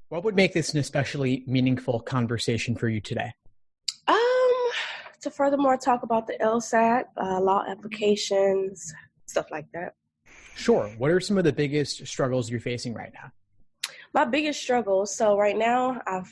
What would make this an especially meaningful conversation for you today? To furthermore talk about the LSAT, law applications, stuff like that. Sure. What are some of the biggest struggles you're facing right now? My biggest struggle, so right now I've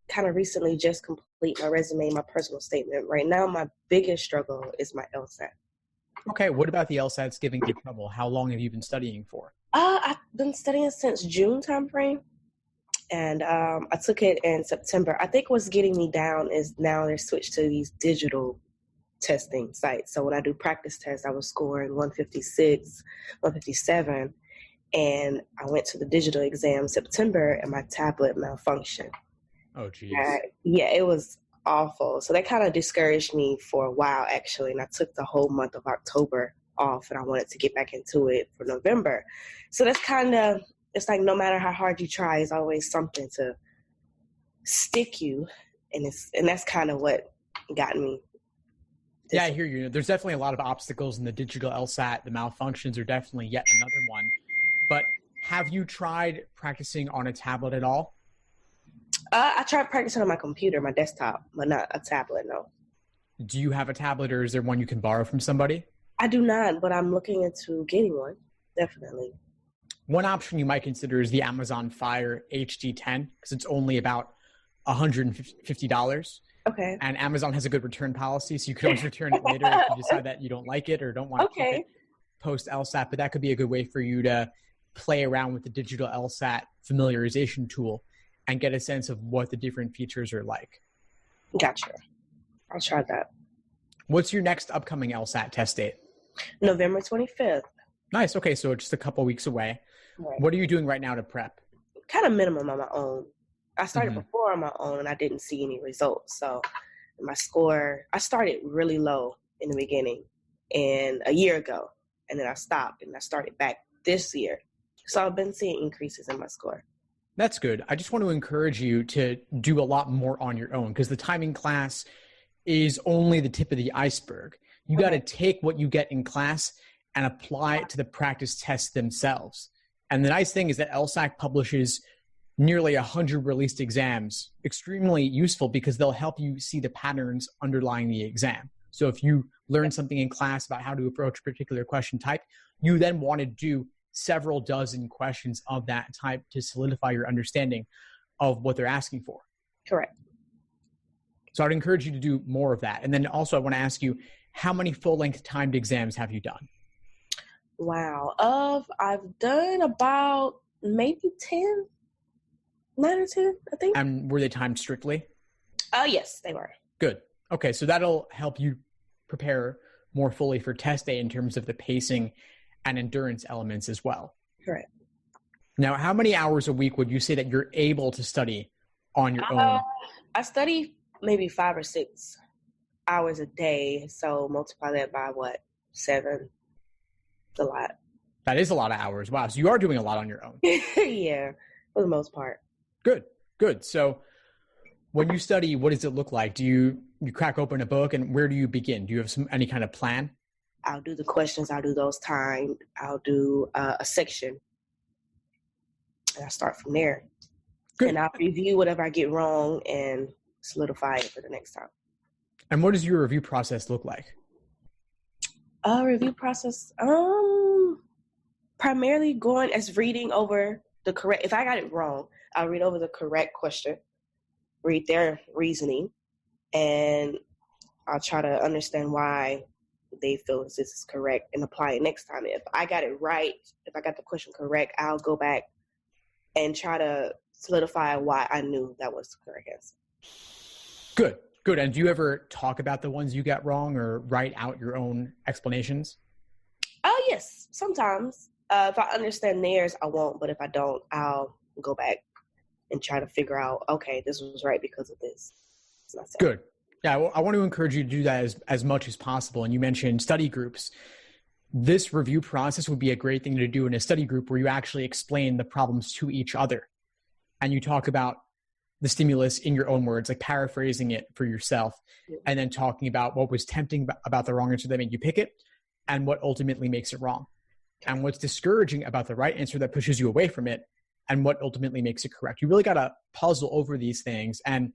kind of recently just completed my resume, my personal statement. Right now my biggest struggle is my LSAT. Okay, what about the LSATs giving you trouble? How long have you been studying for? I've been studying since June timeframe. And I took it in September. I think what's getting me down is now they're switched to these digital testing sites. So when I do practice tests, I was scoring 156, 157. And I went to the digital exam September and my tablet malfunctioned. Oh, geez. Yeah, it was awful. So that kind of discouraged me for a while, actually. And I took the whole month of October off and I wanted to get back into it for November. So that's kind of, it's like no matter how hard you try, it's always something to stick you. And that's kind of what got me. Yeah, I hear you. There's definitely a lot of obstacles in the digital LSAT. The malfunctions are definitely yet another one. But have you tried practicing on a tablet at all? I tried practicing on my computer, my desktop, but not a tablet, no. Do you have a tablet or is there one you can borrow from somebody? I do not, but I'm looking into getting one, definitely. One option you might consider is the Amazon Fire HD10 because it's only about $150. Okay. And Amazon has a good return policy, so you could always return it later if you decide that you don't like it or don't want to keep it post LSAT. But that could be a good way for you to play around with the digital LSAT familiarization tool and get a sense of what the different features are like. Gotcha. I'll try that. What's your next upcoming LSAT test date? November 25th. Nice. Okay, so it's just a couple weeks away. Right. What are you doing right now to prep? Kind of minimum on my own. I started before on my own and I didn't see any results. So my score, I started really low in the beginning and a year ago. And then I stopped and I started back this year. So I've been seeing increases in my score. That's good. I just want to encourage you to do a lot more on your own because the timing class is only the tip of the iceberg. You got to take what you get in class and apply it to the practice tests themselves. And the nice thing is that LSAT publishes nearly 100 released exams, extremely useful because they'll help you see the patterns underlying the exam. So if you learn something in class about how to approach a particular question type, you then want to do several dozen questions of that type to solidify your understanding of what they're asking for. Correct. So I'd encourage you to do more of that. And then also I want to ask you, how many full-length timed exams have you done? Wow. I've done about maybe 10, 9 or 10, I think. And were they timed strictly? Yes, they were. Good. Okay, so that'll help you prepare more fully for test day in terms of the pacing and endurance elements as well. Correct. Now, how many hours a week would you say that you're able to study on your own? I study maybe 5 or 6 hours a day. So multiply that by 7? It's a lot. That is a lot of hours. Wow. So you are doing a lot on your own. Yeah, for the most part. Good. So when you study, what does it look like? Do you crack open a book and where do you begin? Do you have any kind of plan? I'll do the questions. I'll do those timed. I'll do a section. And I start from there. Good. And I'll review whatever I get wrong and solidify it for the next time. And what does your review process look like? Review process, primarily reading over the correct, if I got it wrong, I'll read over the correct question, read their reasoning, and I'll try to understand why they feel this is correct and apply it next time. If I got it right, if I got the question correct, I'll go back and try to solidify why I knew that was the correct answer. Good. And do you ever talk about the ones you got wrong or write out your own explanations? Oh, yes, sometimes. If I understand theirs, I won't. But if I don't, I'll go back and try to figure out, okay, this was right because of this. Good. Yeah, well, I want to encourage you to do that as much as possible. And you mentioned study groups. This review process would be a great thing to do in a study group where you actually explain the problems to each other. And you talk about the stimulus in your own words, like paraphrasing it for yourself, and then talking about what was tempting about the wrong answer that made you pick it and what ultimately makes it wrong. and what's discouraging about the right answer that pushes you away from it, and what ultimately makes it correct. You really got to puzzle over these things. And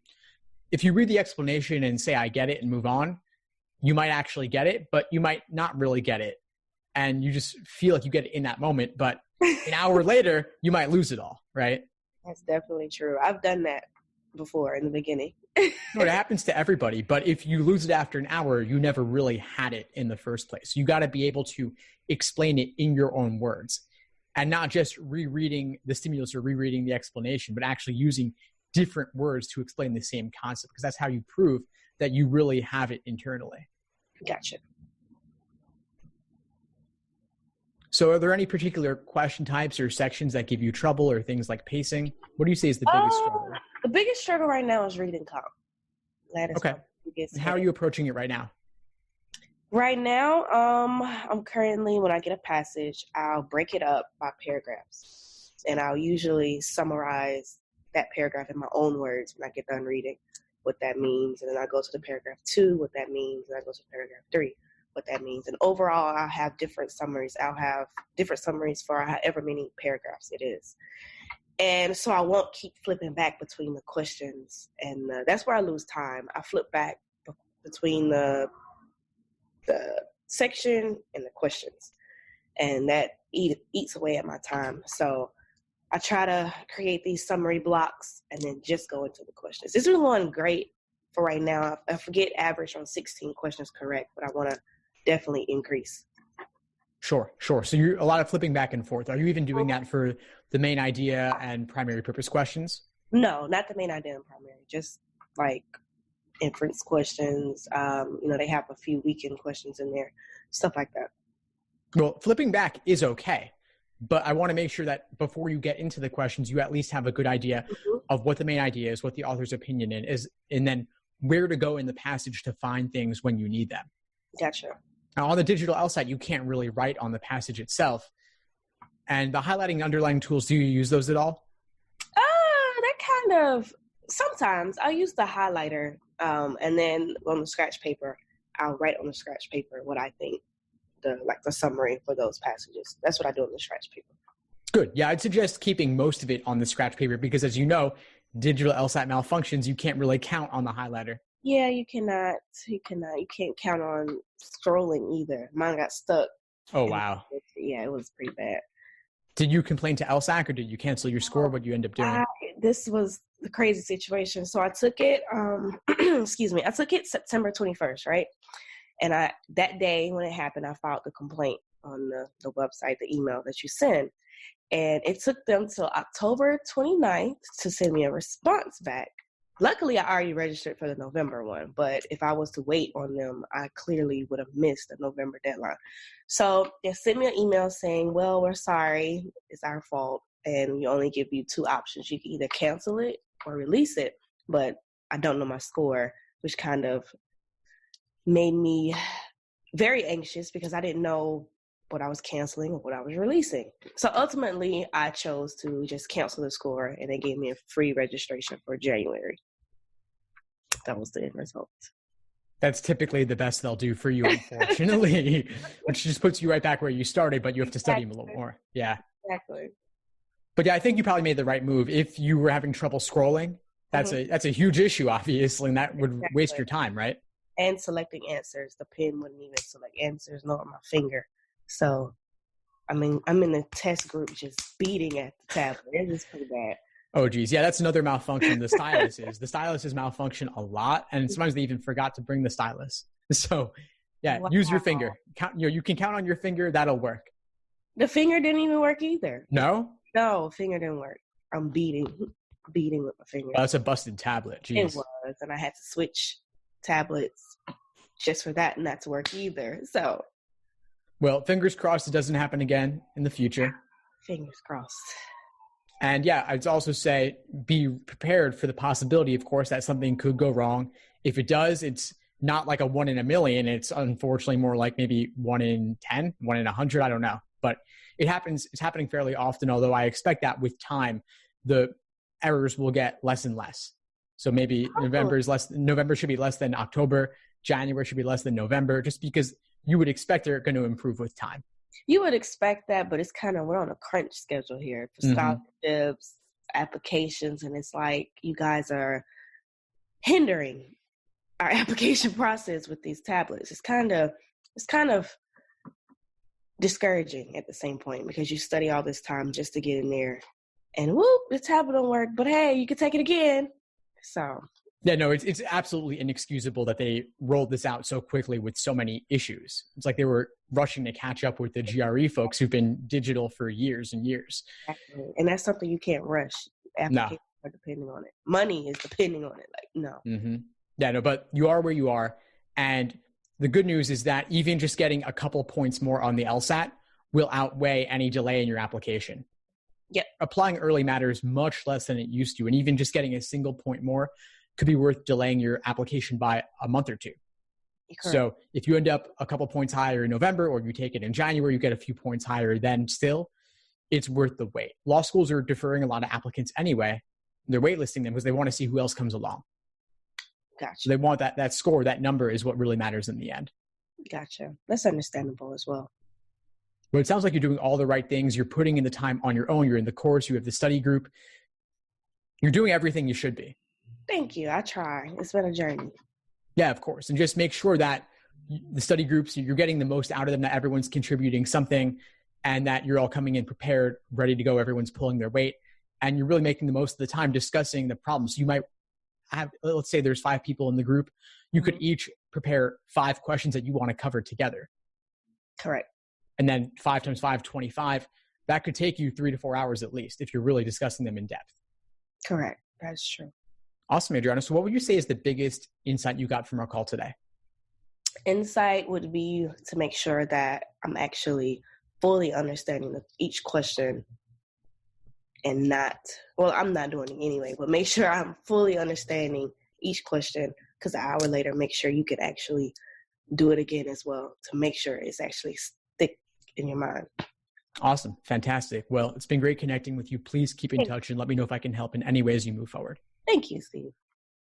if you read the explanation and say, I get it, and move on, you might actually get it, but you might not really get it. And you just feel like you get it in that moment, but an hour later, you might lose it all, right? That's definitely true. I've done that before in the beginning. No, it happens to everybody, but if you lose it after an hour, you never really had it in the first place. You got to be able to explain it in your own words, and not just rereading the stimulus or rereading the explanation, but actually using different words to explain the same concept, because that's how you prove that you really have it internally. Gotcha. So are there any particular question types or sections that give you trouble, or things like pacing? What do you say is the biggest struggle? The biggest struggle right now is reading comp. That is okay. And how are you approaching it right now? Right now, I'm currently, when I get a passage, I'll break it up by paragraphs. And I'll usually summarize that paragraph in my own words when I get done reading what that means. And then I go to the paragraph 2, what that means. And I go to paragraph 3, what that means. And overall, I'll have different summaries. I'll have different summaries for however many paragraphs it is. And so I won't keep flipping back between the questions. And that's where I lose time. I flip back between the section and the questions. And that eats away at my time. So I try to create these summary blocks and then just go into the questions. This is going great for right now. I forget average on 16 questions correct, but I want to definitely increase. Sure. So you're a lot of flipping back and forth. Are you even doing that for the main idea and primary purpose questions? No, not the main idea and primary, just like inference questions. They have a few weekend questions in there, stuff like that. Well, flipping back is okay, but I want to make sure that before you get into the questions, you at least have a good idea of what the main idea is, what the author's opinion is, and then where to go in the passage to find things when you need them. Gotcha. Now, on the digital LSAT, you can't really write on the passage itself. And the highlighting and underlining tools, do you use those at all? That kind of, sometimes I'll use the highlighter, and then on the scratch paper, I'll write on the scratch paper what I think, the summary for those passages. That's what I do on the scratch paper. Good. Yeah, I'd suggest keeping most of it on the scratch paper because, as you know, digital LSAT malfunctions, you can't really count on the highlighter. Yeah, you cannot. You can't count on scrolling either. Mine got stuck. Oh, wow. Yeah, it was pretty bad. Did you complain to LSAC or did you cancel your score? What did you end up doing? This was the crazy situation. So I took it, I took it September 21st, right? And that day when it happened, I filed the complaint on the website, the email that you send. And it took them till October 29th to send me a response back. Luckily, I already registered for the November one, but if I was to wait on them, I clearly would have missed the November deadline. So they sent me an email saying, well, we're sorry, it's our fault, and we only give you 2 options. You can either cancel it or release it, but I don't know my score, which kind of made me very anxious because I didn't know what I was canceling or what I was releasing. So ultimately, I chose to just cancel the score, and they gave me a free registration for January. That was the end result. That's typically the best they'll do for you, unfortunately, which just puts you right back where you started, but you have to study them a little more. Yeah. Exactly. But yeah, I think you probably made the right move. If you were having trouble scrolling, that's a huge issue, obviously, and that would waste your time, right? And selecting answers. The pen wouldn't even select answers, nor my finger. So, I mean, I'm in the test group just beating at the tablet. It was pretty bad. Oh, geez. Yeah, that's another malfunction. The stylus is. The stylus is malfunction a lot, and sometimes they even forgot to bring the stylus. So, yeah, Use your finger. You can count on your finger. That'll work. The finger didn't even work either. No? No, finger didn't work. I'm beating with my finger. Oh, that's a busted tablet. Jeez. It was, and I had to switch tablets just for that not to work either. So, well, fingers crossed it doesn't happen again in the future. Fingers crossed. And yeah, I'd also say be prepared for the possibility, of course, that something could go wrong. If it does, it's not like a 1 in a million. It's unfortunately more like maybe 1 in 10, 1 in 100. I don't know. But it happens. It's happening fairly often, although I expect that with time, the errors will get less and less. So maybe November should be less than October. January should be less than November, just because you would expect they're going to improve with time. You would expect that, but it's kind of, we're on a crunch schedule here for scholarships, applications, and it's like you guys are hindering our application process with these tablets. It's kind of discouraging at the same point, because you study all this time just to get in there and whoop, the tablet don't work, but hey, you can take it again. So yeah, no, it's absolutely inexcusable that they rolled this out so quickly with so many issues. It's like they were rushing to catch up with the GRE folks who've been digital for years and years. Exactly. And that's something you can't rush. Applications are depending on it. Money is depending on it. Like, no. Yeah, no, but you are where you are. And the good news is that even just getting a couple points more on the LSAT will outweigh any delay in your application. Yep. Applying early matters much less than it used to. And even just getting a single point more could be worth delaying your application by a month or two. Correct. So if you end up a couple points higher in November, or you take it in January, you get a few points higher, then still it's worth the wait. Law schools are deferring a lot of applicants anyway. They're waitlisting them because they want to see who else comes along. Gotcha. So they want that score, that number is what really matters in the end. Gotcha. That's understandable as well. But it sounds like you're doing all the right things. You're putting in the time on your own. You're in the course. You have the study group. You're doing everything you should be. Thank you. I try. It's been a journey. Yeah, of course. And just make sure that the study groups, you're getting the most out of them, that everyone's contributing something, and that you're all coming in prepared, ready to go. Everyone's pulling their weight, and you're really making the most of the time discussing the problems. You might have, let's say there's 5 people in the group. You could each prepare 5 questions that you want to cover together. Correct. And then 5 times 5, 25. That could take you 3 to 4 hours at least if you're really discussing them in depth. Correct. That's true. Awesome, Adriana. So what would you say is the biggest insight you got from our call today? Insight would be to make sure that I'm actually fully understanding each question, and I'm not doing it anyway, but make sure I'm fully understanding each question, because an hour later, make sure you can actually do it again as well to make sure it's actually stick in your mind. Awesome. Fantastic. Well, it's been great connecting with you. Please keep in touch and let me know if I can help in any way as you move forward. Thank you, Steve.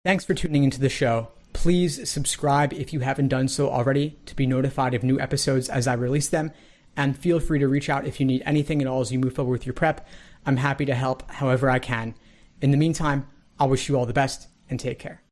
Thanks for tuning into the show. Please subscribe if you haven't done so already to be notified of new episodes as I release them. And feel free to reach out if you need anything at all as you move forward with your prep. I'm happy to help however I can. In the meantime, I'll wish you all the best and take care.